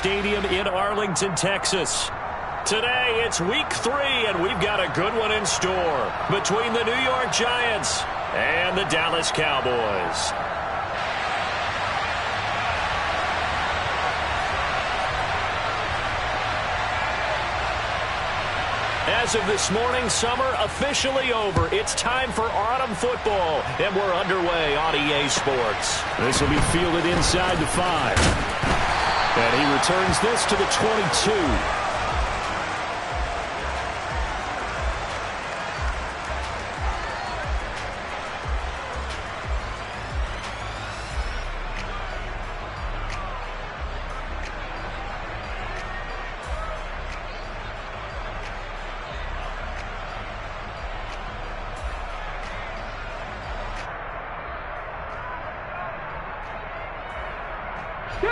Stadium in Arlington, Texas. Today, it's week 3, and we've got a good one in store between the New York Giants and the Dallas Cowboys. As of this morning, summer officially over. It's time for autumn football, and we're underway on EA Sports. This will be fielded inside the 5. And he returns this to the 22. Two.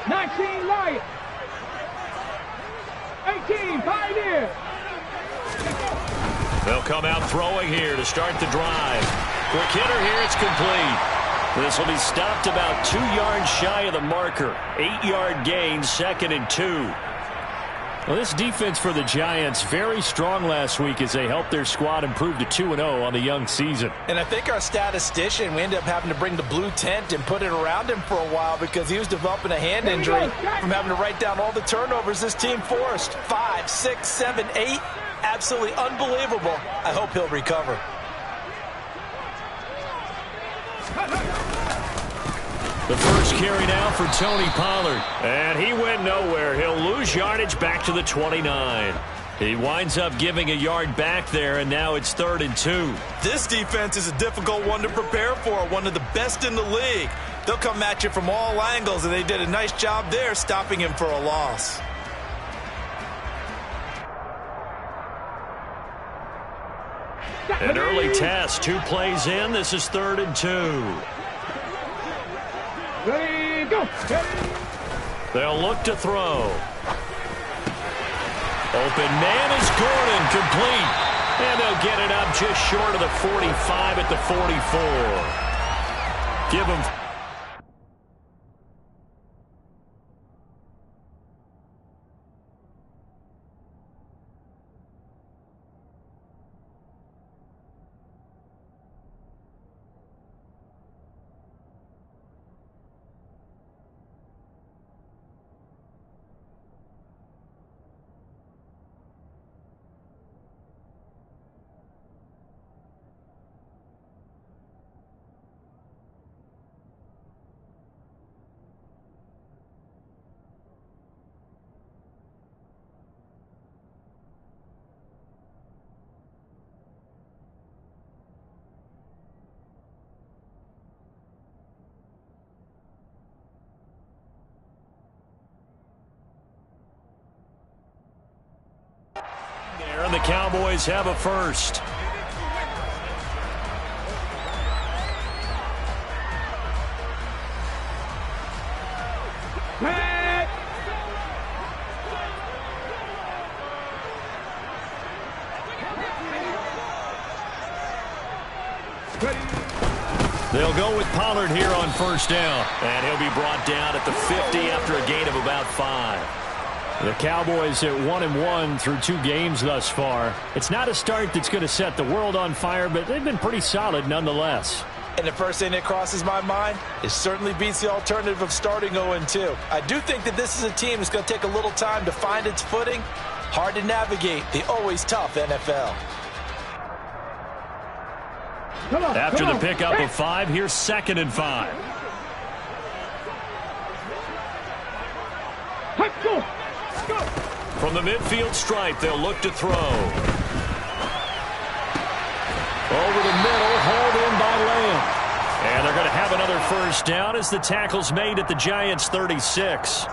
19 Lions. 18 Pioneers. They'll come out throwing here to start the drive. Quick hitter here, it's complete. This will be stopped about 2 yards shy of the marker. 8-yard gain, 2nd and 2. Well, this defense for the Giants, very strong last week as they helped their squad improve to 2-0 on the young season. And I think our statistician, we ended up having to bring the blue tent and put it around him for a while because he was developing a hand injury from having to write down all the turnovers this team forced. 5, 6, 7, 8. Absolutely unbelievable. I hope he'll recover. The first carry now for Tony Pollard. And he went nowhere. He'll lose yardage back to the 29. He winds up giving a yard back there, and now it's 3rd and 2. This defense is a difficult one to prepare for, one of the best in the league. They'll come at you from all angles, and they did a nice job there stopping him for a loss. An early test, 2 plays in. This is 3rd and 2. Ready, go. They'll look to throw. Open man is Gordon, complete. And they'll get it up just short of the 45 at the 44. Give him. The Cowboys have a first. They'll go with Pollard here on first down. And he'll be brought down at the 50 after a gain of about 5. The Cowboys at 1-1 through 2 games thus far. It's not a start that's going to set the world on fire, but they've been pretty solid nonetheless. And the first thing that crosses my mind is certainly beats the alternative of starting 0-2. I do think that this is a team that's going to take a little time to find its footing. Hard to navigate the always tough NFL. After the pickup of 5, here's 2nd and 5. From the midfield stripe, they'll look to throw. Over the middle, hauled in by Lamb. And they're going to have another first down as the tackle's made at the Giants' 36.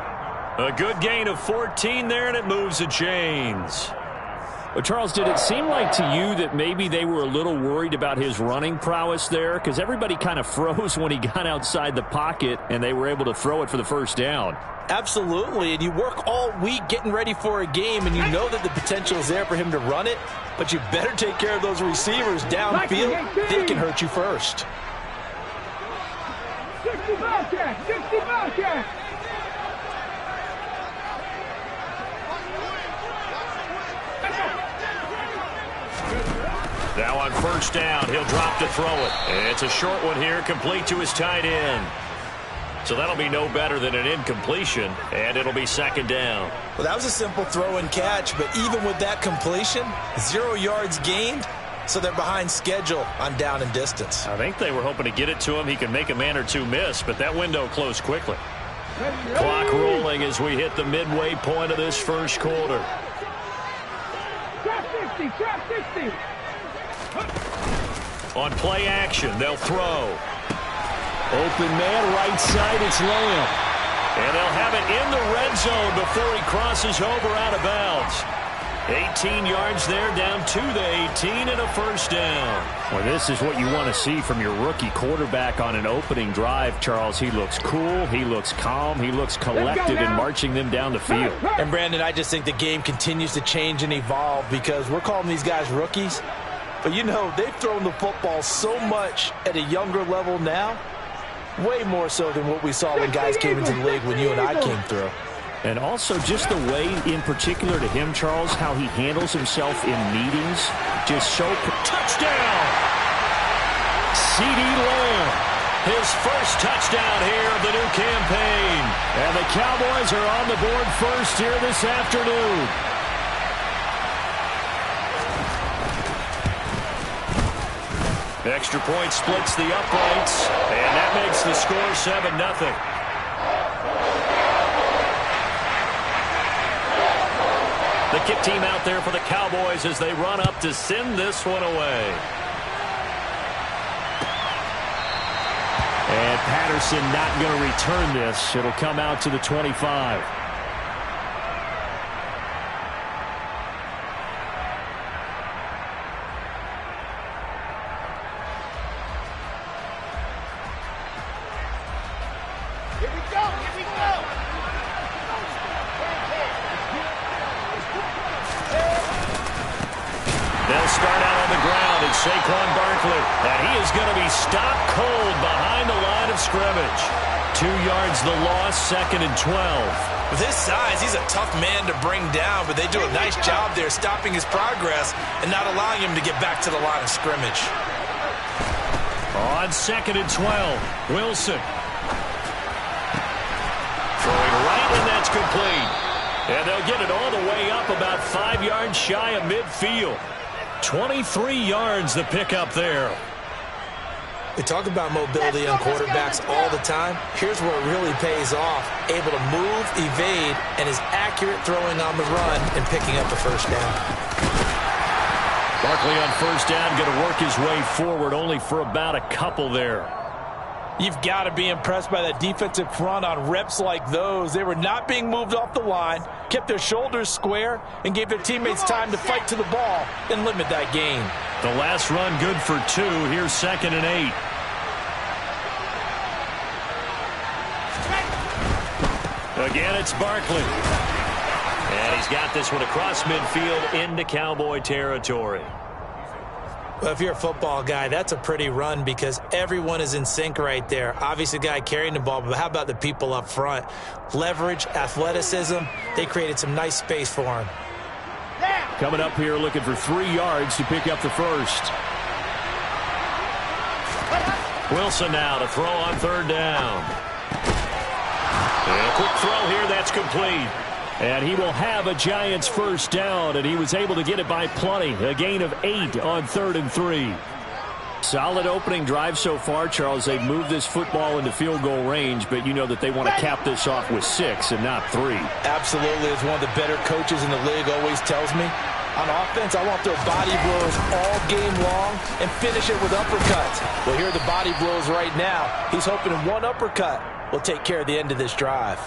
A good gain of 14 there, and it moves the chains. Well, Charles, did it seem like to you that maybe they were a little worried about his running prowess there? Because everybody kind of froze when he got outside the pocket, and they were able to throw it for the first down. Absolutely, and you work all week getting ready for a game, and you know that the potential is there for him to run it, but you better take care of those receivers downfield. They can hurt you first. 60 Bobcat. 60 Bobcat. Now on first down, he'll drop to throw it. It's a short one here, complete to his tight end. So that'll be no better than an incompletion, and it'll be second down. Well, that was a simple throw and catch, but even with that completion, 0 yards gained, so they're behind schedule on down and distance. I think they were hoping to get it to him. He could make a man or two miss, but that window closed quickly. Clock rolling as we hit the midway point of this first quarter. Trap 60. Trap 60. On play action, they'll throw. Open man, right side, it's Lamb. And they'll have it in the red zone before he crosses over out of bounds. 18 yards there, down to the 18 and a first down. Well, this is what you want to see from your rookie quarterback on an opening drive, Charles. He looks cool, he looks calm, he looks collected in marching them down the field. And, Brandon, I just think the game continues to change and evolve because we're calling these guys rookies. But, you know, they've thrown the football so much at a younger level now, way more so than what we saw when guys came into the league when you and I came through. And also just the way, in particular to him, Charles, how he handles himself in meetings. Just so... Touchdown! CeeDee Lamb. His first touchdown here of the new campaign. And the Cowboys are on the board first here this afternoon. Extra point splits the uprights, and that makes the score 7-0. The kick team out there for the Cowboys as they run up to send this one away. And Patterson not going to return this. It'll come out to the 25. Saquon Barkley, and he is going to be stopped cold behind the line of scrimmage. 2 yards the loss, 2nd and 12. With his size, he's a tough man to bring down, but they do a nice job there stopping his progress and not allowing him to get back to the line of scrimmage. On 2nd and 12, Wilson. Throwing right, and that's complete. And they'll get it all the way up about 5 yards shy of midfield. 23 yards the pickup there. We talk about mobility on quarterbacks all the time. Here's where it really pays off. Able to move, evade, and is accurate throwing on the run and picking up the first down. Barkley on first down, going to work his way forward only for about a couple there. You've got to be impressed by that defensive front on reps like those. They were not being moved off the line, kept their shoulders square, and gave their teammates time to fight to the ball and limit that gain. The last run good for 2. Here's 2nd and 8. Again, it's Barkley. And he's got this one across midfield into Cowboy territory. Well, if you're a football guy, that's a pretty run because everyone is in sync right there. Obviously, the guy carrying the ball, but how about the people up front? Leverage, athleticism, they created some nice space for him. Coming up here looking for 3 yards to pick up the first. Wilson now to throw on 3rd down. And a quick throw here, that's complete. And he will have a Giants first down, and he was able to get it by plenty. A gain of 8 on 3rd and 3. Solid opening drive so far, Charles. They've moved this football into field goal range, but you know that they want to cap this off with 6 and not 3. Absolutely. As one of the better coaches in the league always tells me, on offense, I want their body blows all game long and finish it with uppercuts. Well, here are the body blows right now. He's hoping one uppercut will take care of the end of this drive.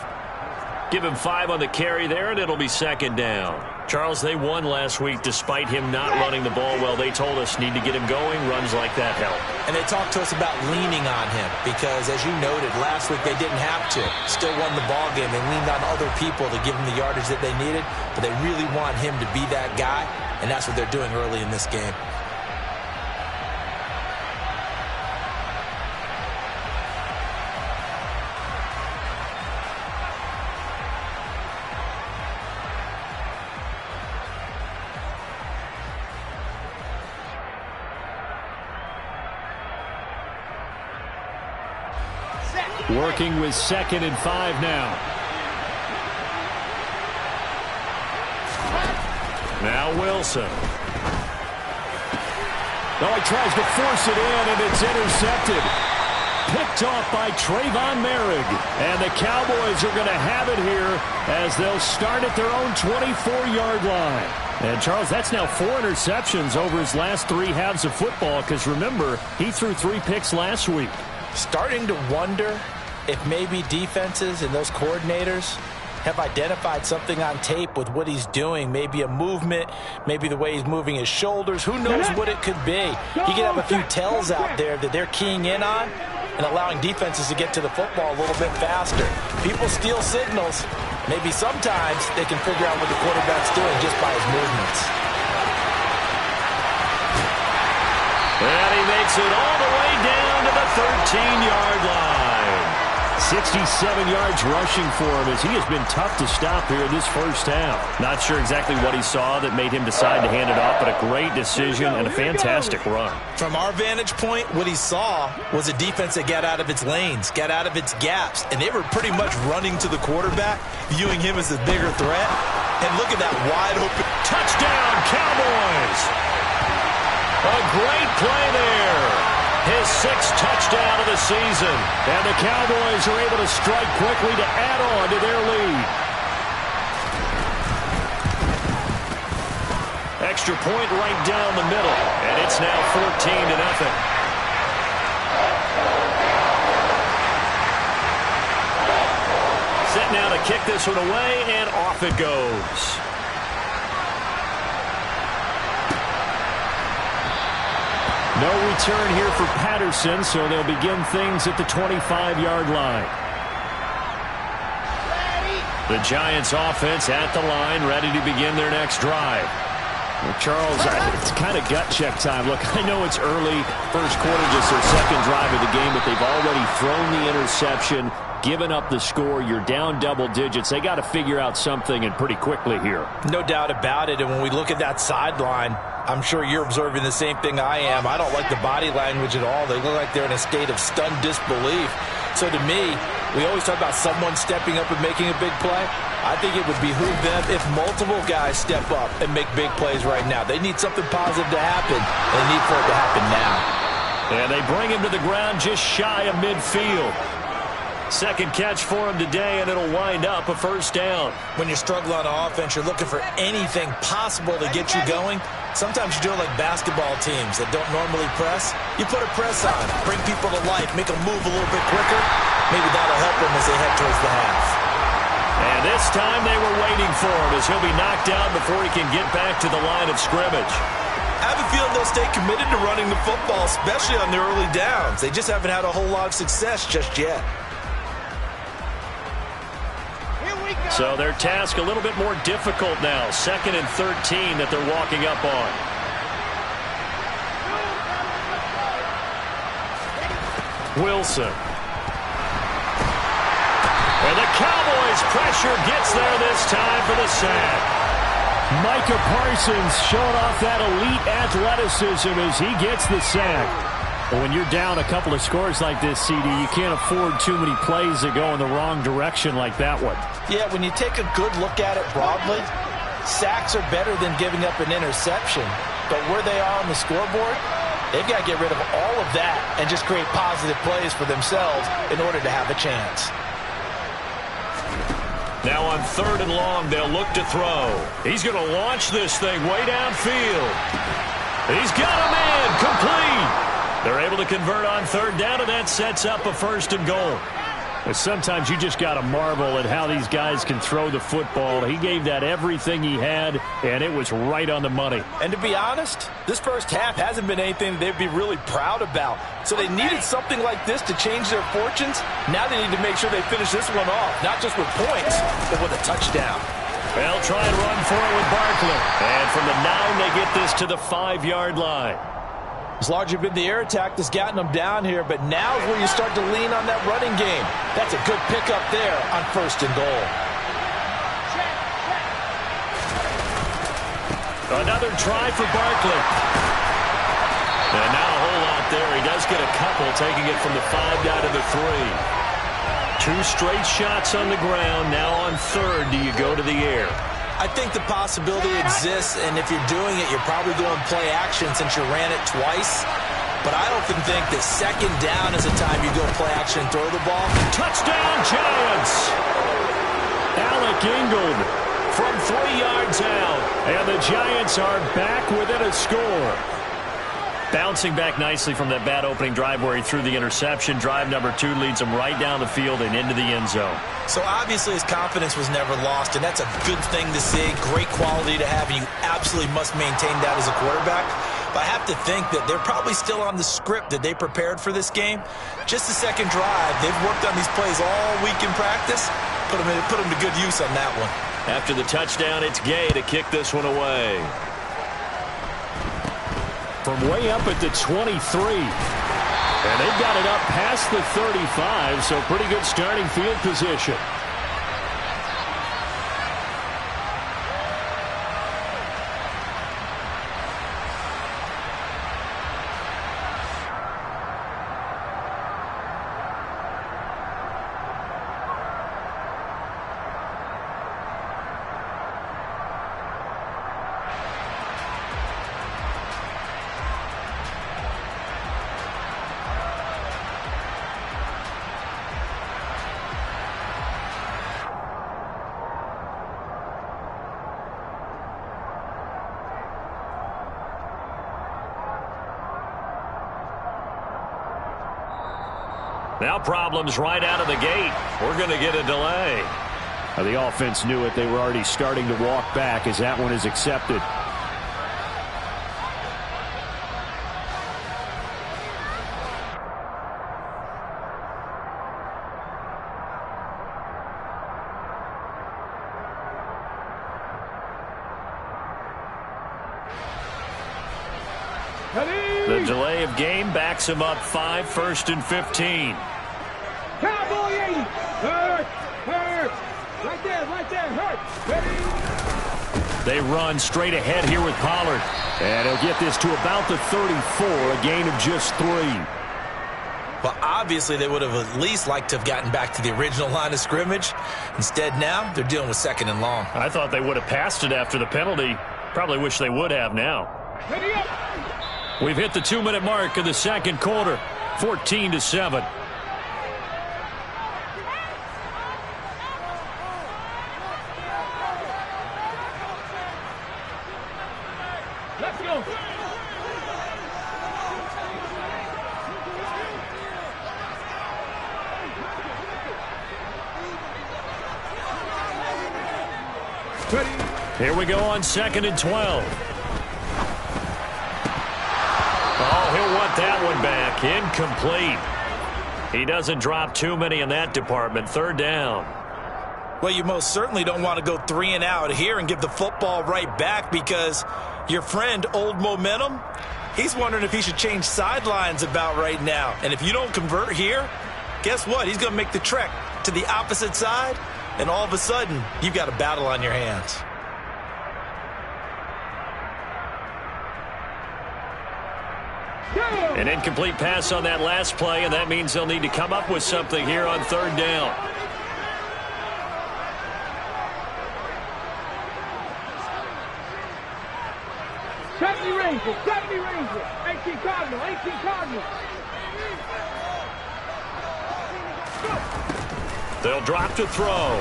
Give him 5 on the carry there, and it'll be 2nd down. Charles, they won last week despite him not running the ball well. They told us need to get him going. Runs like that help. And they talked to us about leaning on him because, as you noted, last week they didn't have to. Still won the ball game. They leaned on other people to give them the yardage that they needed, but they really want him to be that guy, and that's what they're doing early in this game. Working with 2nd and 5 now. Now Wilson. Oh, he tries to force it in, and it's intercepted. Picked off by Trayvon Merrick. And the Cowboys are going to have it here as they'll start at their own 24-yard line. And, Charles, that's now 4 interceptions over his last 3 halves of football because, remember, he threw 3 picks last week. Starting to wonder if maybe defenses and those coordinators have identified something on tape with what he's doing. Maybe a movement, maybe the way he's moving his shoulders. Who knows what it could be? He could have a few tells out there that they're keying in on and allowing defenses to get to the football a little bit faster. People steal signals. Maybe sometimes they can figure out what the quarterback's doing just by his movements. And he makes it all the way down to the 13-yard line. 67 yards rushing for him as he has been tough to stop here in this first half. Not sure exactly what he saw that made him decide to hand it off, but a great decision and a fantastic run. From our vantage point, what he saw was a defense that got out of its lanes, got out of its gaps, and they were pretty much running to the quarterback, viewing him as a bigger threat. And look at that wide open. Touchdown, Cowboys! A great play there. His 6th touchdown of the season. And the Cowboys are able to strike quickly to add on to their lead. Extra point right down the middle. And it's now 14-0. Set now to kick this one away, and off it goes. No return here for Patterson, so they'll begin things at the 25-yard line. The Giants offense at the line, ready to begin their next drive. Well, Charles, it's kind of gut check time. Look, I know it's early, first quarter, just their 2nd drive of the game, but they've already thrown the interception, given up the score. You're down double digits. They got to figure out something, and pretty quickly here. No doubt about it, and when we look at that sideline, I'm sure you're observing the same thing I am. I don't like the body language at all. They look like they're in a state of stunned disbelief. So to me, we always talk about someone stepping up and making a big play. I think it would behoove them if multiple guys step up and make big plays right now. They need something positive to happen. They need for it to happen now. And they bring him to the ground just shy of midfield. 2nd catch for him today, and it'll wind up a 1st down. When you're struggling on offense, you're looking for anything possible to get you going. Sometimes you do it like basketball teams that don't normally press. You put a press on, bring people to life, make them move a little bit quicker. Maybe that'll help them as they head towards the half. And this time they were waiting for him as he'll be knocked down before he can get back to the line of scrimmage. I have a feeling they'll stay committed to running the football, especially on their early downs. They just haven't had a whole lot of success just yet. So their task a little bit more difficult now. 2nd and 13 that they're walking up on. Wilson. And the Cowboys pressure gets there this time for the sack. Micah Parsons showing off that elite athleticism as he gets the sack. When you're down a couple of scores like this, CD, you can't afford too many plays that go in the wrong direction like that one. Yeah, when you take a good look at it broadly, sacks are better than giving up an interception. But where they are on the scoreboard, they've got to get rid of all of that and just create positive plays for themselves in order to have a chance. Now on 3rd and long, they'll look to throw. He's going to launch this thing way downfield. He's got a man complete. They're able to convert on 3rd down, and that sets up a 1st and goal. But sometimes you just got to marvel at how these guys can throw the football. He gave that everything he had, and it was right on the money. And to be honest, this first half hasn't been anything they'd be really proud about. So they needed something like this to change their fortunes. Now they need to make sure they finish this one off, not just with points, but with a touchdown. They'll try and run for it with Barkley. And from the 9, they get this to the 5-yard line. It's largely been the air attack that's gotten them down here, but now is where you start to lean on that running game. That's a good pickup there on 1st and goal. Another try for Barkley. And now a whole lot there. He does get a couple, taking it from the 5 down to the 3. 2 straight shots on the ground. Now on third, do you go to the air? I think the possibility exists, and if you're doing it, you're probably going play action since you ran it twice. But I often think that second down is a time you go play action and throw the ball. Touchdown, Giants! Alec Ingold from 3 yards out. And the Giants are back within a score. Bouncing back nicely from that bad opening drive where he threw the interception. Drive number 2 leads him right down the field and into the end zone. So obviously his confidence was never lost, and that's a good thing to see. Great quality to have, and you absolutely must maintain that as a quarterback. But I have to think that they're probably still on the script that they prepared for this game. Just the second drive, they've worked on these plays all week in practice. Put them to good use on that one. After the touchdown, it's Gay to kick this one away. From way up at the 23. And they've got it up past the 35, so pretty good starting field position. Now problems right out of the gate. We're going to get a delay. The offense knew it. They were already starting to walk back as that one is accepted. The delay of game backs him up 5, 1st and 15. Cowboy 80. Hurt. Right there, hurt. Ready? They run straight ahead here with Pollard. And he'll get this to about the 34, a gain of just 3. Well, obviously they would have at least liked to have gotten back to the original line of scrimmage. Instead now, they're dealing with 2nd and long. I thought they would have passed it after the penalty. Probably wish they would have now. Ready up. We've hit the 2-minute mark of the second quarter. 14-7. Let's go. Ready. Here we go on 2nd and 12. He'll want that one back. Incomplete. He doesn't drop too many in that department. 3rd down. Well, you most certainly don't want to go 3 and out here and give the football right back, because your friend, Old Momentum, he's wondering if he should change sidelines about right now. And if you don't convert here, guess what? He's going to make the trek to the opposite side, and all of a sudden, you've got a battle on your hands. An incomplete pass on that last play, and that means they'll need to come up with something here on 3rd down. Rangers, 70 Rangers, 18 Cardinals. They'll drop to throw.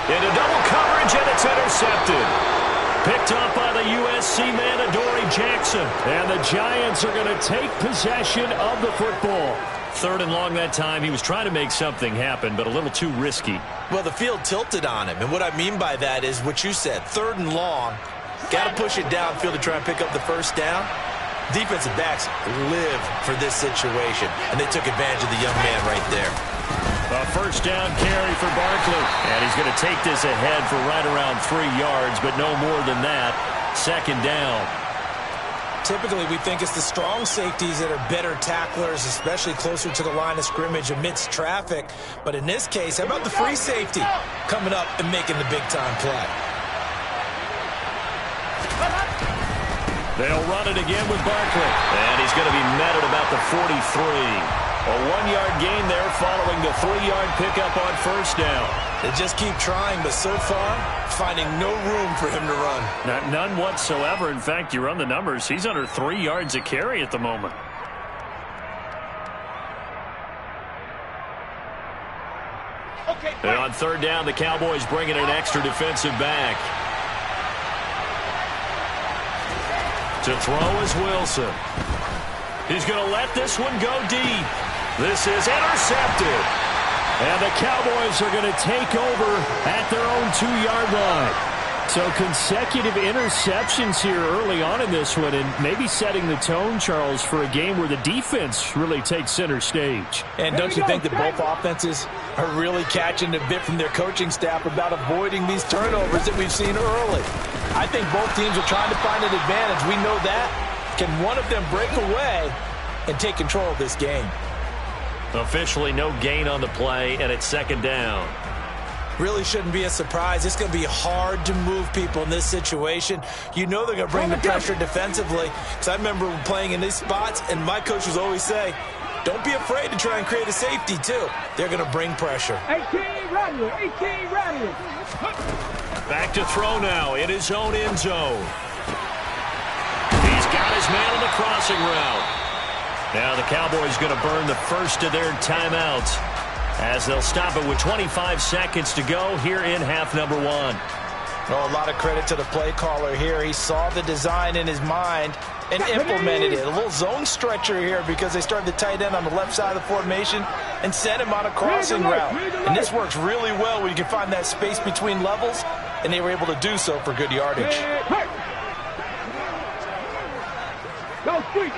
Into double coverage, and it's intercepted. Picked up by the USC man, Adoree Jackson. And the Giants are going to take possession of the football. 3rd and long that time. He was trying to make something happen, but a little too risky. Well, the field tilted on him. And what I mean by that is what you said. 3rd and long. Got to push it downfield to try and pick up the 1st down. Defensive backs live for this situation. And they took advantage of the young man right there. A 1st down carry for Barkley. And he's going to take this ahead for right around 3 yards, but no more than that. 2nd down. Typically, we think it's the strong safeties that are better tacklers, especially closer to the line of scrimmage amidst traffic. But in this case, how about the free safety coming up and making the big-time play? They'll run it again with Barkley. And he's going to be met at about the 43. A 1-yard gain there following the 3-yard pickup on first down. They just keep trying, but so far, finding no room for him to run. None whatsoever. In fact, you run the numbers. He's under 3 yards a carry at the moment. And on third down, the Cowboys bring in an extra defensive back. To throw is Wilson. He's going to let this one go deep. This is intercepted. And the Cowboys are going to take over at their own 2-yard line. So consecutive interceptions here early on in this one, and maybe setting the tone, Charles, for a game where the defense really takes center stage. And don't you think that both offenses are really catching a bit from their coaching staff about avoiding these turnovers that we've seen early? I think both teams are trying to find an advantage. We know that. Can one of them break away and take control of this game? Officially no gain on the play, and it's second down. Really shouldn't be a surprise. It's going to be hard to move people in this situation. You know they're going to bring the pressure defensively. Because I remember playing in these spots, and my coaches always say, don't be afraid to try and create a safety, too. They're going to bring pressure. 18 Rattler, 18 Rattler. Back to throw now in his own end zone. He's got his man on the crossing route. Now the Cowboys going to burn the first of their timeouts, as they'll stop it with 25 seconds to go here in half number 1. Oh, a lot of credit to the play caller here. He saw the design in his mind and implemented it. A little zone stretcher here because they started the tight end on the left side of the formation and sent him on a crossing route. And this works really well when you can find that space between levels, and they were able to do so for good yardage. Go, sweet.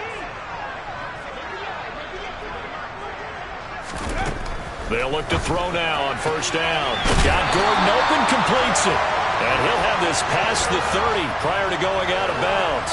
They'll look to throw now on first down. Got Gordon open, completes it. And he'll have this past the 30 prior to going out of bounds.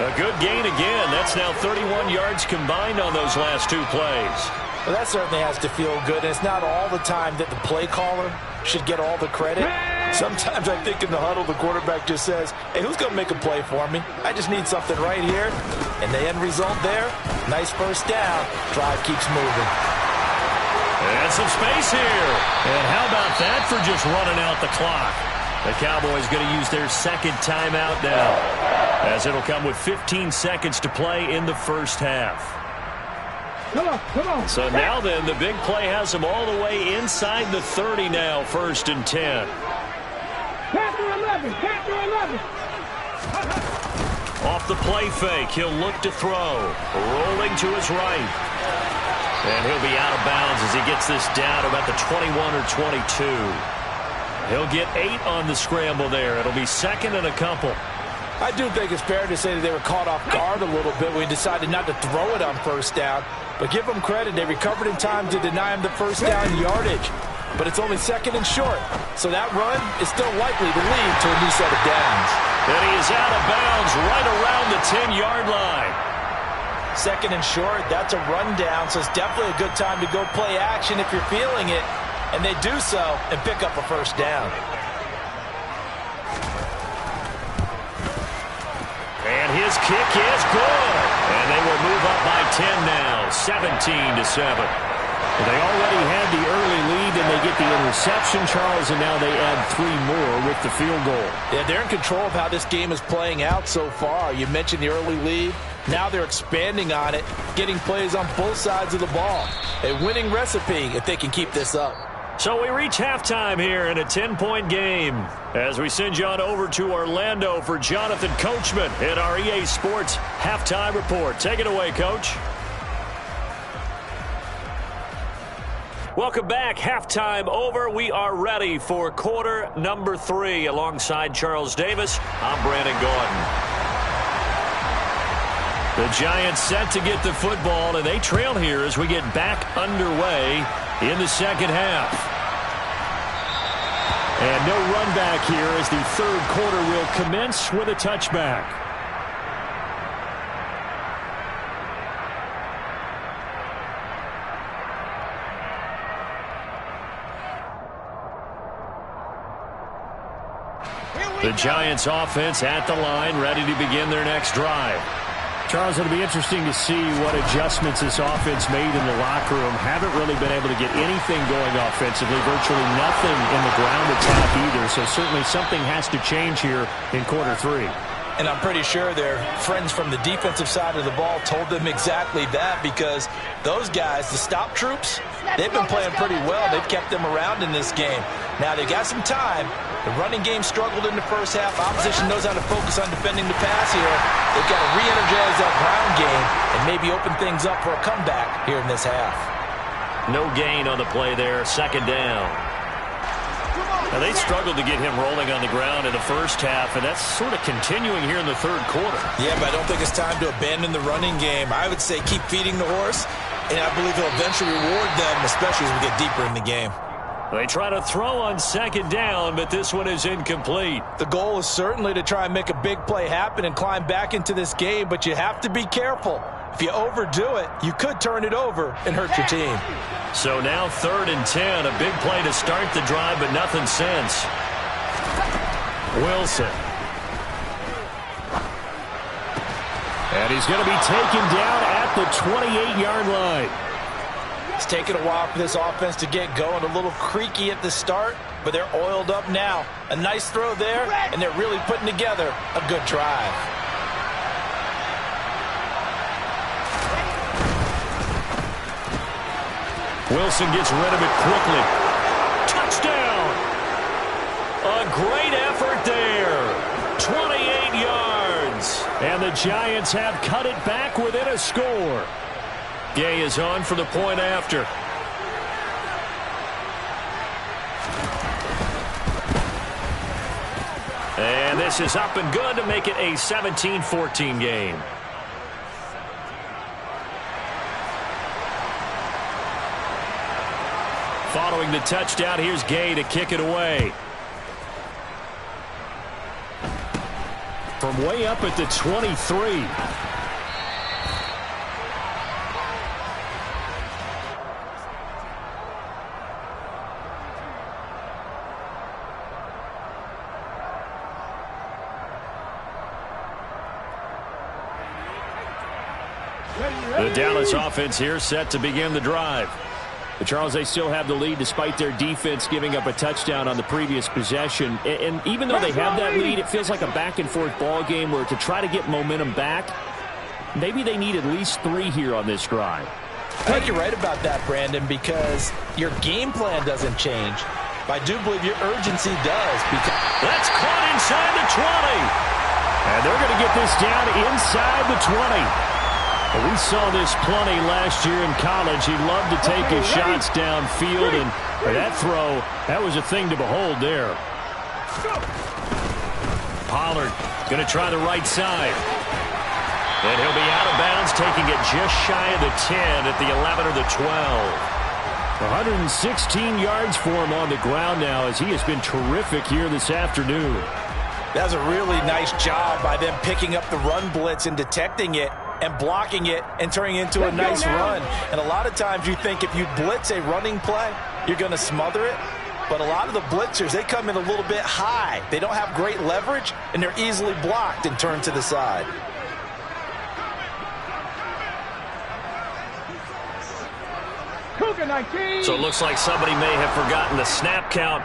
A good gain again. That's now 31 yards combined on those last 2 plays. Well, that certainly has to feel good. And it's not all the time that the play caller should get all the credit. Sometimes I think in the huddle, the quarterback just says, hey, who's going to make a play for me? I just need something right here. And the end result there, nice first down. Drive keeps moving. And some space here. And how about that for just running out the clock? The Cowboys going to use their second timeout now, as it'll come with 15 seconds to play in the first half. Come on. So now then, the big play has them all the way inside the 30 now, 1st and 10. Panther 11. Off the play fake, he'll look to throw. Rolling to his right. And he'll be out of bounds as he gets this down to about the 21 or 22. He'll get 8 on the scramble there. It'll be second and a couple. I do think it's fair to say that they were caught off guard a little bit when he decided not to throw it on first down. But give them credit. They recovered in time to deny him the first down yardage. But it's only second and short. So that run is still likely to lead to a new set of downs. And he is out of bounds right around the 10-yard line. Second and short, that's a rundown, so it's definitely a good time to go play action if you're feeling it. And they do so and pick up a first down. And his kick is good. And they will move up by 10 now, 17-7. They already had the early lead, and they get the interception, Charles, and now they add 3 more with the field goal. Yeah, they're in control of how this game is playing out so far. You mentioned the early lead. Now they're expanding on it, getting plays on both sides of the ball. A winning recipe if they can keep this up. So we reach halftime here in a 10-point game as we send you on over to Orlando for Jonathan Coachman in our EA Sports Halftime Report. Take it away, Coach. Welcome back. Halftime over. We are ready for quarter number 3 alongside Charles Davis. I'm Brandon Gaudin. The Giants set to get the football, and they trail here as we get back underway in the second half. And no run back here as the third quarter will commence with a touchback. The Giants offense at the line, ready to begin their next drive. Charles, it'll be interesting to see what adjustments this offense made in the locker room. Haven't really been able to get anything going offensively, virtually nothing in the ground attack either. So certainly something has to change here in quarter three. And I'm pretty sure their friends from the defensive side of the ball told them exactly that, because those guys, the stop troops, they've been playing pretty well. They've kept them around in this game. Now they've got some time. The running game struggled in the first half. Opposition knows how to focus on defending the pass here. They've got to re-energize that ground game and maybe open things up for a comeback here in this half. No gain on the play there. Second down. Now, they struggled to get him rolling on the ground in the first half, and that's sort of continuing here in the third quarter. Yeah, but I don't think it's time to abandon the running game. I would say keep feeding the horse, and I believe he'll eventually reward them, especially as we get deeper in the game. They try to throw on second down, but this one is incomplete. The goal is certainly to try and make a big play happen and climb back into this game, but you have to be careful. If you overdo it, you could turn it over and hurt your team. So now 3rd and 10, a big play to start the drive, but nothing since. Wilson. And he's going to be taken down at the 28-yard line. It's taken a while for this offense to get going. A little creaky at the start, but they're oiled up now. A nice throw there, and they're really putting together a good drive. Wilson gets rid of it quickly. Touchdown! A great effort there. 28 yards. And the Giants have cut it back within a score. Gay is on for the point after. And this is up and good to make it a 17-14 game. Following the touchdown, here's Gay to kick it away. From way up at the 23. The Dallas offense here set to begin the drive. But Charles, they still have the lead despite their defense giving up a touchdown on the previous possession. And even though they have that lead, it feels like a back-and-forth ball game where to try to get momentum back, maybe they need at least 3 here on this drive. I think you're right about that, Brandon, because your game plan doesn't change. But I do believe your urgency does. That's caught inside the 20. And they're going to get this down inside the 20. We saw this plenty last year in college. He loved to take his shots downfield, and that throw, that was a thing to behold there. Pollard going to try the right side. And he'll be out of bounds, taking it just shy of the 10 at the 11 or the 12. 116 yards for him on the ground now, as he has been terrific here this afternoon. That was a really nice job by them picking up the run blitz and detecting it and blocking it and turning it into a nice run. And a lot of times you think if you blitz a running play, you're going to smother it. But a lot of the blitzers, they come in a little bit high. They don't have great leverage, and they're easily blocked and turned to the side. So it looks like somebody may have forgotten the snap count,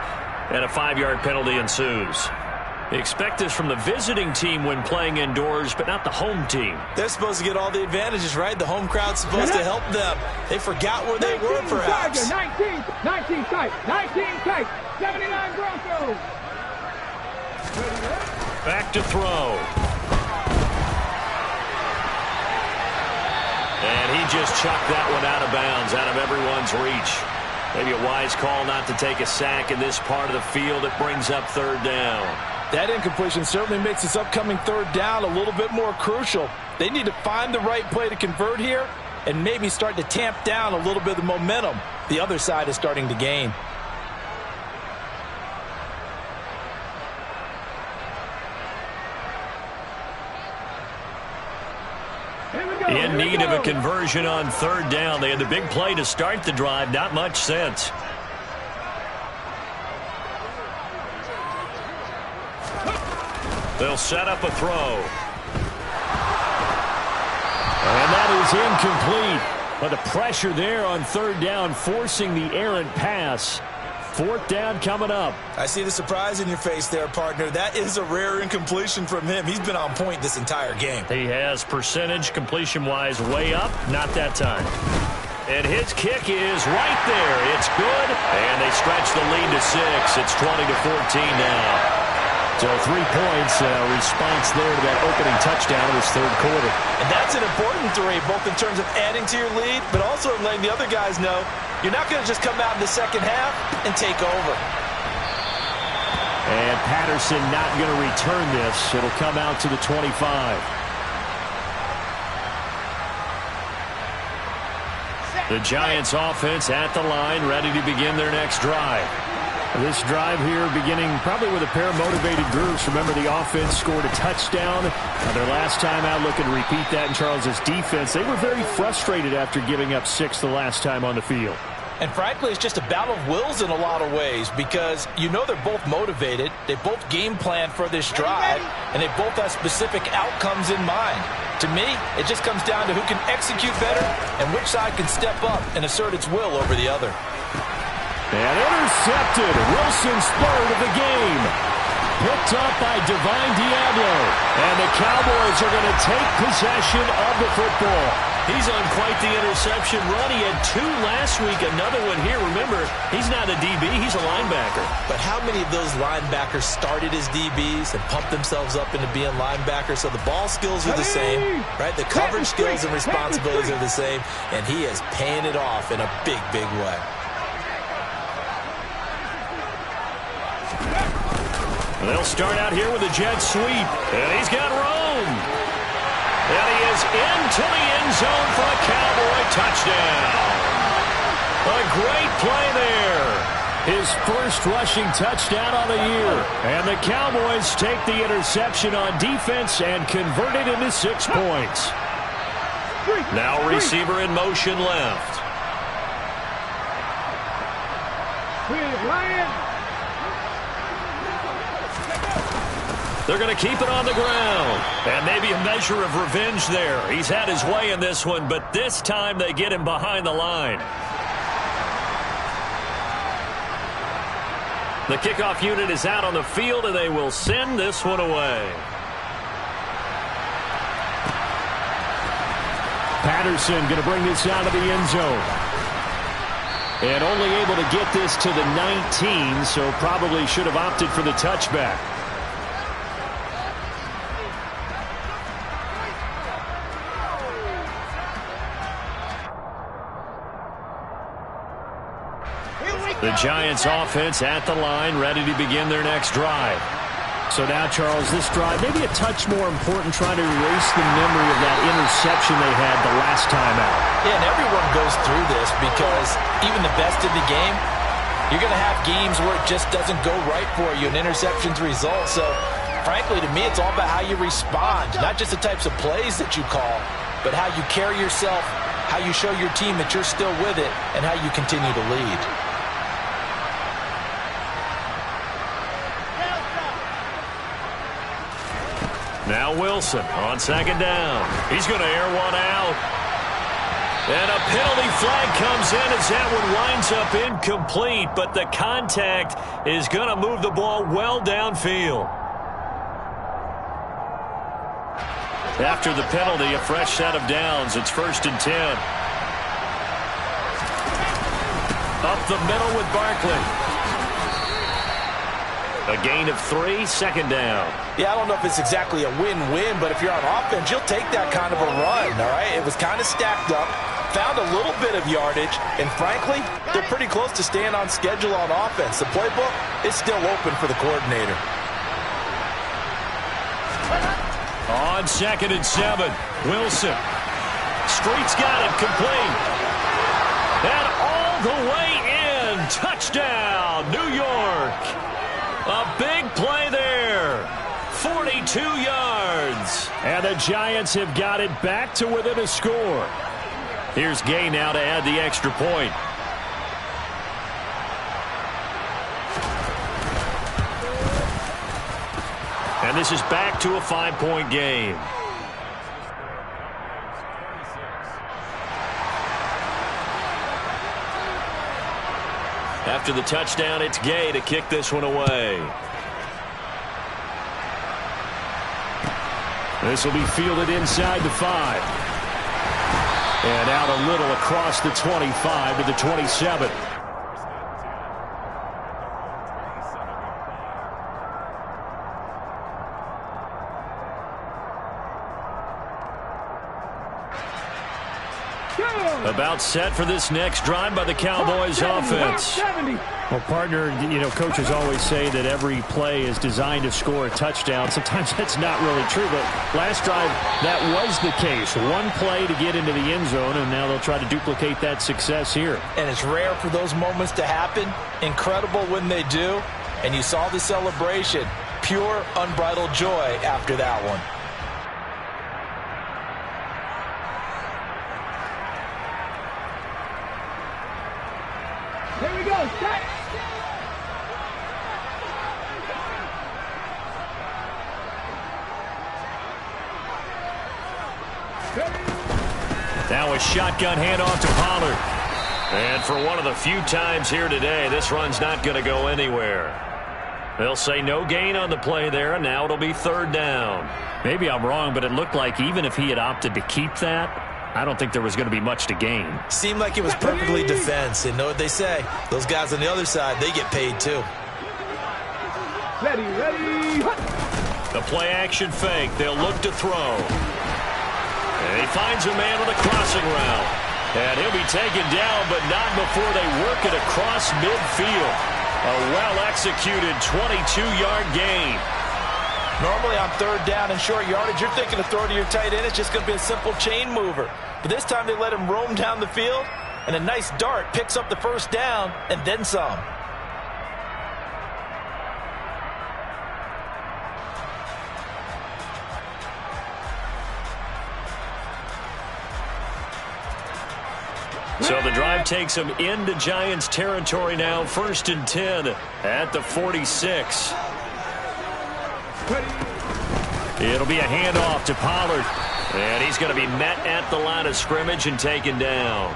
and a 5-yard penalty ensues. Expect this from the visiting team when playing indoors, but not the home team. They're supposed to get all the advantages, right? The home crowd's supposed to help them. They forgot where they were, perhaps. 19 tight, 79 Broncos. Back to throw. And he just chucked that one out of bounds, out of everyone's reach. Maybe a wise call not to take a sack in this part of the field. It brings up 3rd down. That incompletion certainly makes this upcoming 3rd down a little bit more crucial. They need to find the right play to convert here and maybe start to tamp down a little bit of the momentum the other side is starting to gain. In need of a conversion on 3rd down. They had the big play to start the drive. Not much sense. They'll set up a throw. And that is incomplete. But the pressure there on third down, forcing the errant pass. Fourth down coming up. I see the surprise in your face there, partner. That is a rare incompletion from him. He's been on point this entire game. He has percentage completion-wise way up. Not that time. And his kick is right there. It's good. And they stretch the lead to 6. It's 20-14 now. So 3 points, response there to that opening touchdown in this third quarter. And that's an important 3, both in terms of adding to your lead, but also in letting the other guys know you're not going to just come out in the second half and take over. And Patterson not going to return this. It'll come out to the 25. The Giants offense at the line, ready to begin their next drive. This drive here beginning probably with a pair of motivated groups. Remember, the offense scored a touchdown. Their last time out, looking to repeat that in Charles's defense. They were very frustrated after giving up 6 the last time on the field. And frankly, it's just a battle of wills in a lot of ways because you know they're both motivated. They both game plan for this drive, and they both have specific outcomes in mind. To me, it just comes down to who can execute better and which side can step up and assert its will over the other. And intercepted. Wilson's third of the game. Picked up by Divine Diablo. And the Cowboys are going to take possession of the football. He's on quite the interception run. He had 2 last week, another one here. Remember, he's not a DB, he's a linebacker. But how many of those linebackers started as DBs and pumped themselves up into being linebackers? So the ball skills are the same, right? The coverage skills and responsibilities are the same. And he is paying it off in a big, big way. They'll start out here with a jet sweep. And he's got room. And he is into the end zone for a Cowboy touchdown. A great play there. His first rushing touchdown on the year. And the Cowboys take the interception on defense and convert it into 6 points. Now receiver in motion left. They're going to keep it on the ground. And maybe a measure of revenge there. He's had his way in this one, but this time they get him behind the line. The kickoff unit is out on the field, and they will send this one away. Patterson going to bring this out of the end zone. And only able to get this to the 19, so probably should have opted for the touchback. The Giants offense at the line, ready to begin their next drive. So now, Charles, this drive maybe a touch more important, trying to erase the memory of that interception they had the last time out. Yeah, and everyone goes through this because even the best in the game, you're going to have games where it just doesn't go right for you, and interceptions result. So, frankly, to me, it's all about how you respond, not just the types of plays that you call, but how you carry yourself, how you show your team that you're still with it, and how you continue to lead. Now Wilson on second down. He's going to air one out. And a penalty flag comes in as that one winds up incomplete, but the contact is going to move the ball well downfield. After the penalty, a fresh set of downs. It's 1st and 10. Up the middle with Barkley. A gain of 3, second down. Yeah, I don't know if it's exactly a win-win, but if you're on offense, you'll take that kind of a run, all right? It was kind of stacked up, found a little bit of yardage, and frankly, they're pretty close to staying on schedule on offense. The playbook is still open for the coordinator. On 2nd and 7, Wilson. Street's got it, complete. And all the way in. Touchdown, New York. A big play there. 42 yards. And the Giants have got it back to within a score. Here's Gay now to add the extra point. And this is back to a 5-point game. After the touchdown, it's Gay to kick this one away. This will be fielded inside the 5. And out a little across the 25 to the 27. About set for this next drive by the Cowboys offense. Well, partner, coaches always say that every play is designed to score a touchdown. Sometimes that's not really true, but last drive, that was the case. One play to get into the end zone, and now they'll try to duplicate that success here. And it's rare for those moments to happen. Incredible when they do. And you saw the celebration. Pure, unbridled joy after that one. Here we go, set. Now a shotgun handoff to Pollard. And for one of the few times here today, this run's not going to go anywhere. They'll say no gain on the play there, and now it'll be 3rd down. Maybe I'm wrong, but it looked like even if he had opted to keep that, I don't think there was going to be much to gain. Seemed like it was perfectly defense. And know what they say? Those guys on the other side, they get paid too. Ready. The play action fake. They'll look to throw. And he finds a man on the crossing route. And he'll be taken down, but not before they work it across midfield. A well-executed 22-yard gain. Normally on 3rd down and short yardage, you're thinking to throw to your tight end. It's just going to be a simple chain mover. But this time they let him roam down the field, and a nice dart picks up the 1st down and then some. So the drive takes them into Giants territory now. 1st and 10 at the 46. It'll be a handoff to Pollard. And he's going to be met at the line of scrimmage and taken down.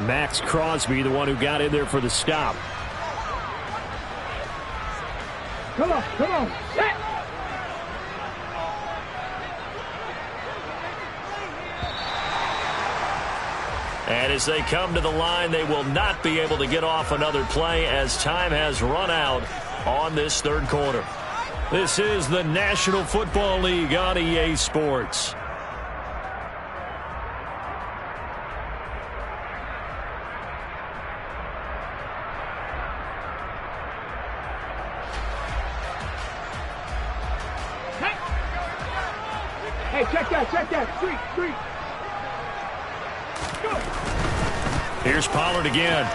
Max Crosby, the one who got in there for the stop. Come on. Set. And as they come to the line, they will not be able to get off another play as time has run out on this 3rd quarter. This is the National Football League on EA Sports. Hey, check that. Street. Go. Here's Pollard again.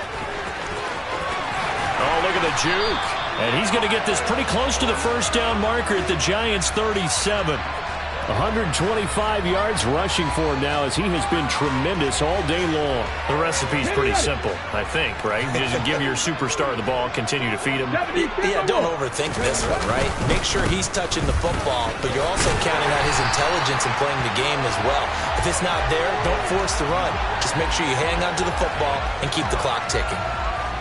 Oh, look at the juke. And he's going to get this pretty close to the 1st down marker at the Giants' 37. 125 yards rushing for him now as he has been tremendous all day long. The recipe's pretty simple, I think, right? Just give your superstar the ball, continue to feed him. Yeah, don't overthink this one, right? Make sure he's touching the football, but you're also counting on his intelligence in playing the game as well. If it's not there, don't force the run. Just make sure you hang on to the football and keep the clock ticking.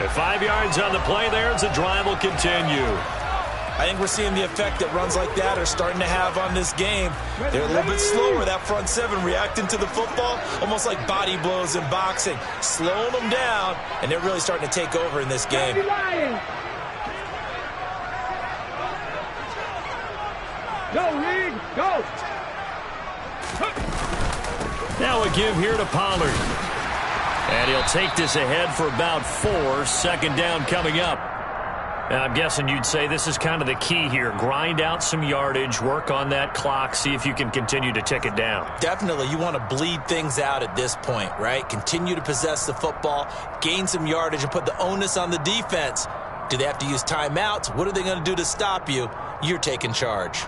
At 5 yards on the play there as the drive will continue. I think we're seeing the effect that runs like that are starting to have on this game. They're a little bit slower, that front 7, reacting to the football, almost like body blows in boxing, slowing them down, and they're really starting to take over in this game. Go, Reed, go! Now a give here to Pollard. And he'll take this ahead for about 4. 2nd down coming up. And I'm guessing you'd say this is kind of the key here. Grind out some yardage, work on that clock, see if you can continue to tick it down. Definitely. You want to bleed things out at this point, right? Continue to possess the football, gain some yardage, and put the onus on the defense. Do they have to use timeouts? What are they going to do to stop you? You're taking charge.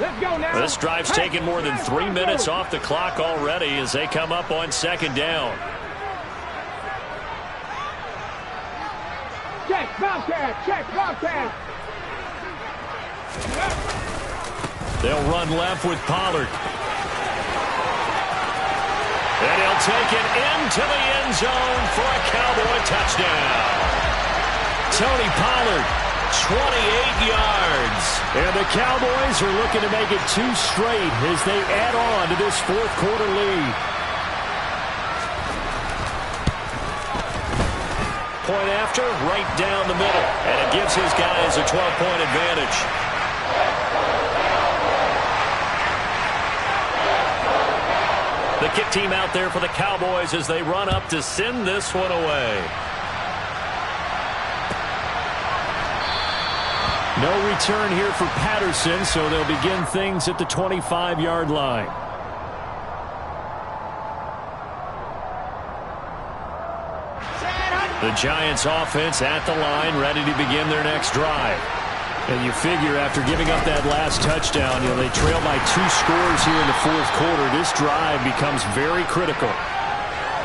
Let's go now. This drive's taken more than 3 minutes off the clock already as they come up on 2nd down. Check, Bobcat. They'll run left with Pollard. And he'll take it into the end zone for a Cowboy touchdown. Tony Pollard, 28 yards. And the Cowboys are looking to make it 2 straight as they add on to this fourth quarter lead. Point after, right down the middle. And it gives his guys a 12-point advantage. The kick team out there for the Cowboys as they run up to send this one away. No return here for Patterson, so they'll begin things at the 25-yard line. The Giants offense at the line, ready to begin their next drive. And you figure after giving up that last touchdown, they trail by 2 scores here in the fourth quarter. This drive becomes very critical.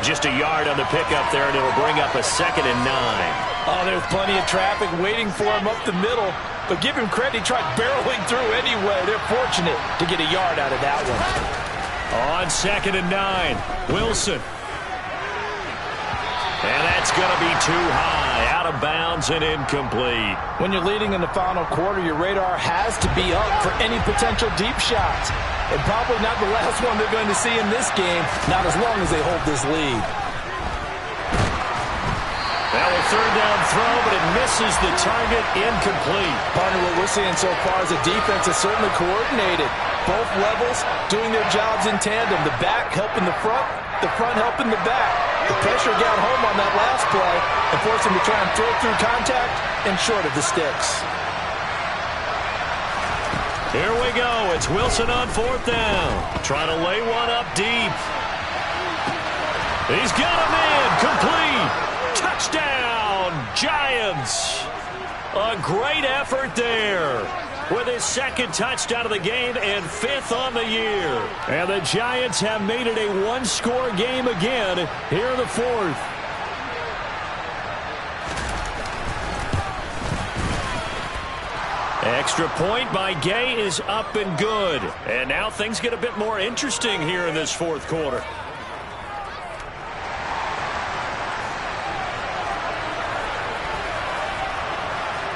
Just a yard on the pickup there, and it'll bring up a 2nd and 9. Oh, there's plenty of traffic waiting for him up the middle. But give him credit, he tried barreling through anyway. They're fortunate to get a yard out of that one. On 2nd and 9, Wilson. And that's going to be too high, out of bounds and incomplete. When you're leading in the final quarter, your radar has to be up for any potential deep shots. And probably not the last one they're going to see in this game, not as long as they hold this lead. Well, a 3rd down throw, but it misses the target, incomplete. Partner, what we're seeing so far is the defense is certainly coordinated. Both levels doing their jobs in tandem. The back helping the front helping the back. The pressure got home on that last play and forced him to try and throw through contact and short of the sticks. Here we go. It's Wilson on 4th down. Trying to lay one up deep. He's got him in. Complete. Touchdown, Giants. A great effort there with his 2nd touchdown of the game and 5th on the year. And the Giants have made it a 1-score game again here in the 4th. Extra point by Gay is up and good. And now things get a bit more interesting here in this 4th quarter.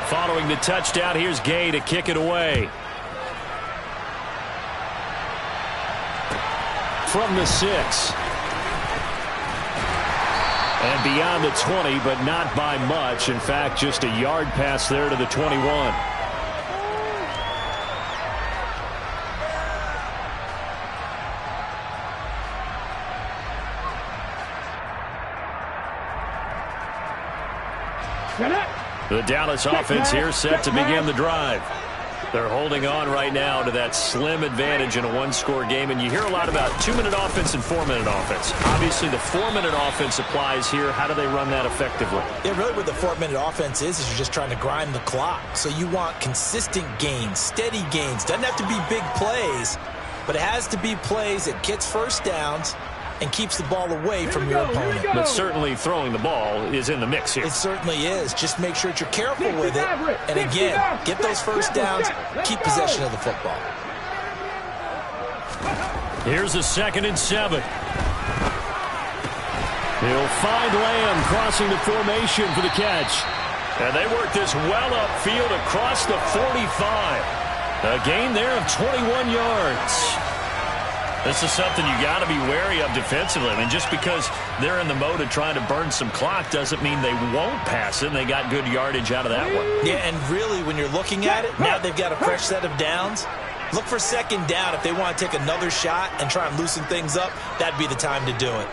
Following the touchdown, here's Gay to kick it away. From the 6. And beyond the 20, but not by much. In fact, just a yard pass there to the 21. The Dallas offense here set to begin the drive. They're holding on right now to that slim advantage in a 1-score game. And you hear a lot about 2-minute offense and 4-minute offense. Obviously, the 4-minute offense applies here. How do they run that effectively? Yeah, really what the 4-minute offense is you're just trying to grind the clock. So you want consistent gains, steady gains. Doesn't have to be big plays, but it has to be plays that gets first downs and keeps the ball away from your opponent. But certainly throwing the ball is in the mix here. It certainly is. Just make sure that you're careful with it. And again, get those first downs, keep possession of the football. Here's a 2nd and 7. He'll find Lamb crossing the formation for the catch. And they work this well upfield across the 45. A gain there of 21 yards. This is something you got to be wary of defensively. I mean, just because they're in the mode of trying to burn some clock doesn't mean they won't pass it. And they got good yardage out of that one. Yeah, and really, when you're looking at it, now they've got a fresh set of downs. Look for 2nd down. If they want to take another shot and try and loosen things up, that'd be the time to do it.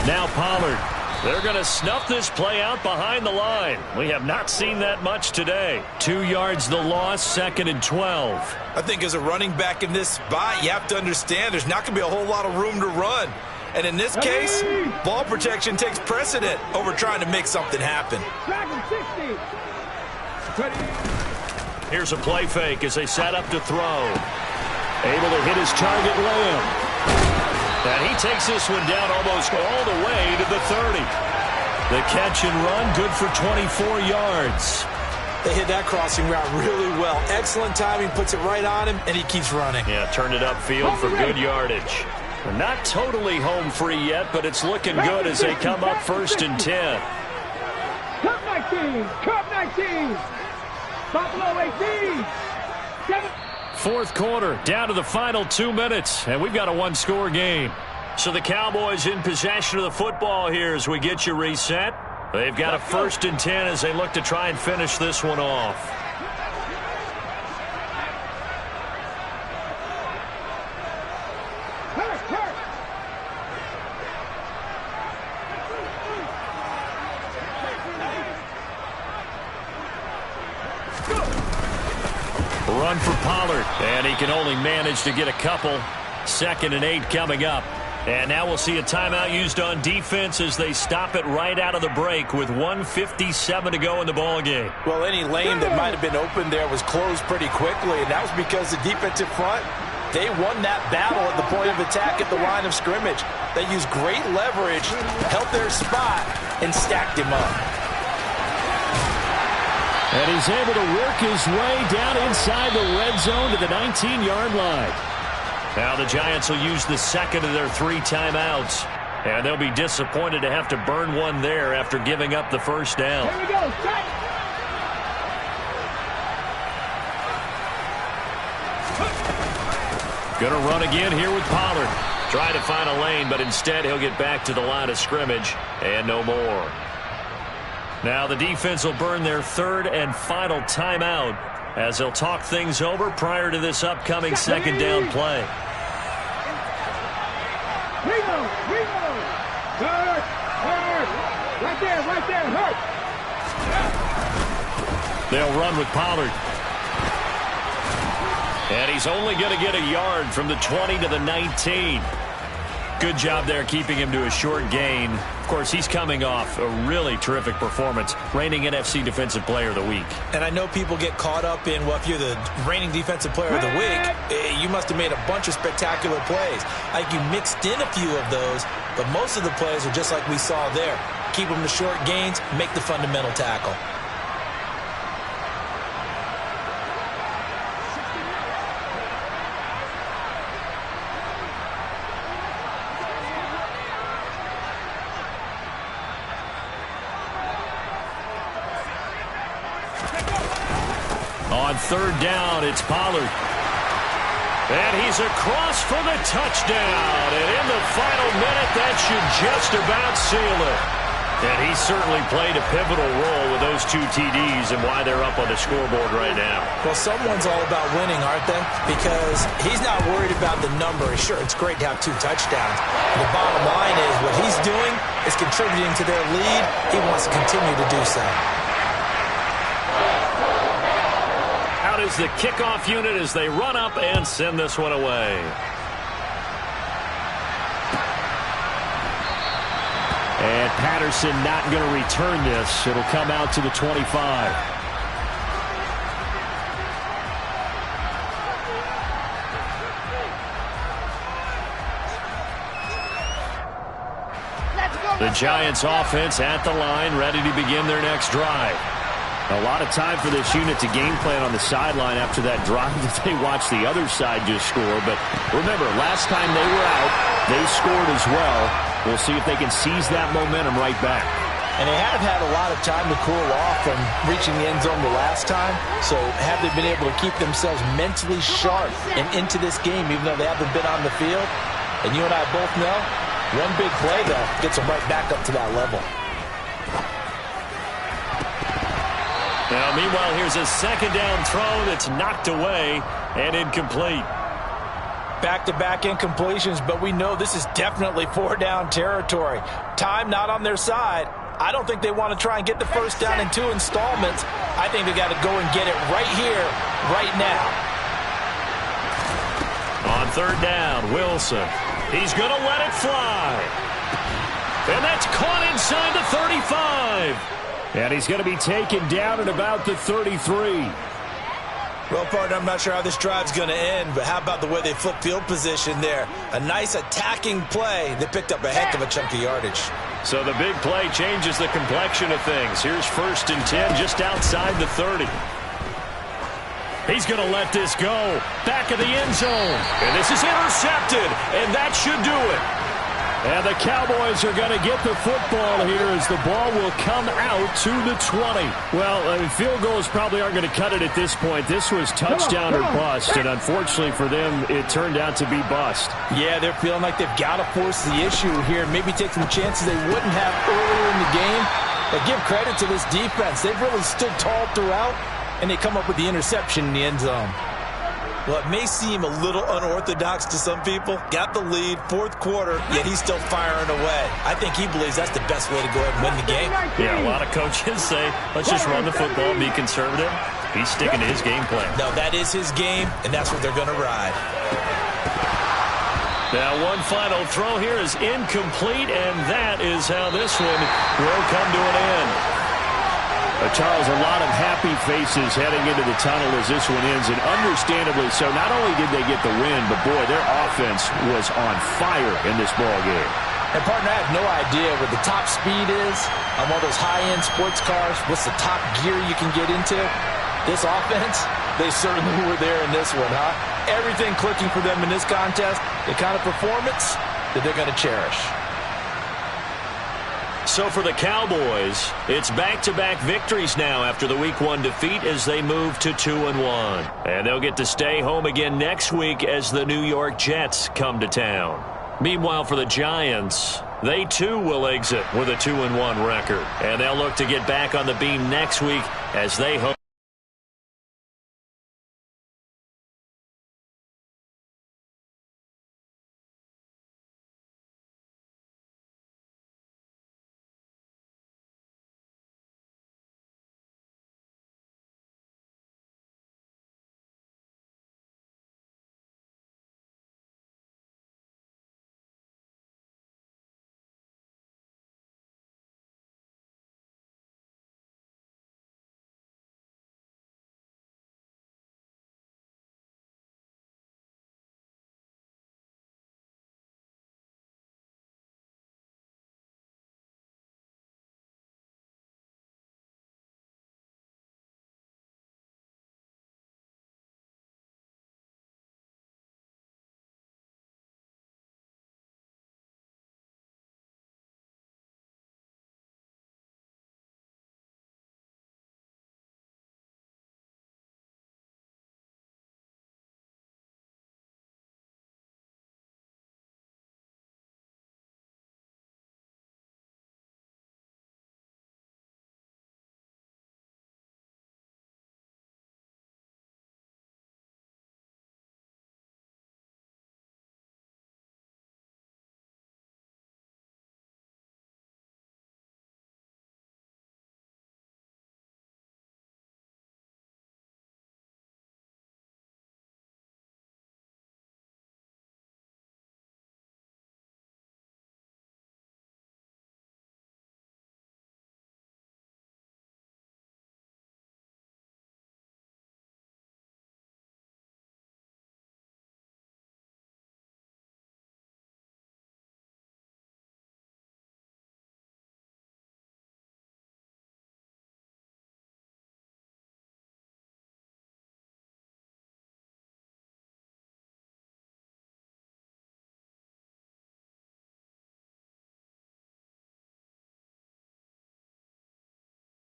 Now Pollard. They're going to snuff this play out behind the line. We have not seen that much today. 2 yards the loss, 2nd and 12. I think as a running back in this spot, you have to understand there's not going to be a whole lot of room to run. And in this case, ball protection takes precedent over trying to make something happen. Here's a play fake as they set up to throw. Able to hit his target, Lamb. And he takes this one down almost all the way to the 30. The catch and run, good for 24 yards. They hit that crossing route really well. Excellent timing, puts it right on him, and he keeps running. Yeah, turned it upfield for good yardage. They're not totally home free yet, but it's looking good as they come up 1st and 10. 19. Cub 19. Buffalo 18. 7. Fourth quarter, down to the final 2 minutes, and we've got a one-score game. So the Cowboys in possession of the football here as we get you reset. They've got a 1st and 10 as they look to try and finish this one off. Run for Pollard, and he can only manage to get a couple. 2nd and 8 coming up. And now we'll see a timeout used on defense as they stop it right out of the break with 1:57 to go in the ballgame. Well, any lane that might have been open there was closed pretty quickly, and that was because the defensive front, they won that battle at the point of attack at the line of scrimmage. They used great leverage, held their spot, and stacked him up. And he's able to work his way down inside the red zone to the 19-yard line. Now the Giants will use the 2nd of their 3 timeouts. And they'll be disappointed to have to burn one there after giving up the 1st down. Here we go. Strike. Going to run again here with Pollard. Try to find a lane, but instead he'll get back to the line of scrimmage and no more. Now the defense will burn their 3rd and final timeout as they'll talk things over prior to this upcoming 2nd down play. Ringo. Hurt. Right there. Hurt. They'll run with Pollard. And he's only going to get a yard from the 20 to the 19. Good job there keeping him to a short gain. Of course, he's coming off a really terrific performance, reigning NFC Defensive Player of the Week. And I know people get caught up in, well, if you're the reigning Defensive Player of the Week, you must have made a bunch of spectacular plays. I think you mixed in a few of those, but most of the plays are just like we saw there. Keep them to short gains, make the fundamental tackle. On 3rd down, it's Pollard. And he's across for the touchdown. And in the final minute, that should just about seal it. And he certainly played a pivotal role with those 2 TDs and why they're up on the scoreboard right now. Well, someone's all about winning, aren't they? Because he's not worried about the number. Sure, it's great to have 2 touchdowns. The bottom line is what he's doing is contributing to their lead. He wants to continue to do so. Is the kickoff unit as they run up and send this one away. And Patterson not going to return this. It'll come out to the 25. The Giants offense at the line, ready to begin their next drive. A lot of time for this unit to game plan on the sideline after that drive that they watched the other side just score. But remember, last time they were out, they scored as well. We'll see if they can seize that momentum right back. And they have had a lot of time to cool off from reaching the end zone the last time. So have they been able to keep themselves mentally sharp and into this game, even though they haven't been on the field? And you and I both know, one big play, though, gets them right back up to that level. Now, meanwhile, here's a 2nd down throw that's knocked away and incomplete. Back-to-back incompletions, but we know this is definitely 4-down territory. Time not on their side. I don't think they want to try and get the 1st down in 2 installments. I think they got to go and get it right here, right now. On 3rd down, Wilson. He's going to let it fly. And that's caught inside the 35. And he's going to be taken down at about the 33. Well, partner, I'm not sure how this drive's going to end, but how about the way they flip field position there? A nice attacking play. They picked up a heck of a chunk of yardage. So the big play changes the complexion of things. Here's 1st and 10 just outside the 30. He's going to let this go. Back of the end zone. And this is intercepted. And that should do it. And the Cowboys are going to get the football here as the ball will come out to the 20. Well, field goals probably aren't going to cut it at this point. This was touchdown or bust, and unfortunately for them, it turned out to be bust. Yeah, they're feeling like they've got to force the issue here, maybe take some chances they wouldn't have earlier in the game. But give credit to this defense. They've really stood tall throughout, and they come up with the interception in the end zone. Well, it may seem a little unorthodox to some people. Got the lead, fourth quarter, yet he's still firing away. I think he believes that's the best way to go ahead and win the game. Yeah, a lot of coaches say, let's just run the football, be conservative. He's sticking to his game plan. No, that is his game, and that's what they're going to ride. Now, one final throw here is incomplete, and that is how this one will come to an end. Charles, a lot of happy faces heading into the tunnel as this one ends, and understandably so. Not only did they get the win, but, boy, their offense was on fire in this ball game. And, partner, I have no idea what the top speed is on one of those high-end sports cars. What's the top gear you can get into? This offense, they certainly were there in this one, huh? Everything clicking for them in this contest, the kind of performance that they're going to cherish. So for the Cowboys, it's back-to-back victories now after the Week 1 defeat as they move to 2-1. And they'll get to stay home again next week as the New York Jets come to town. Meanwhile, for the Giants, they too will exit with a 2-1 record. And they'll look to get back on the beam next week as they hope.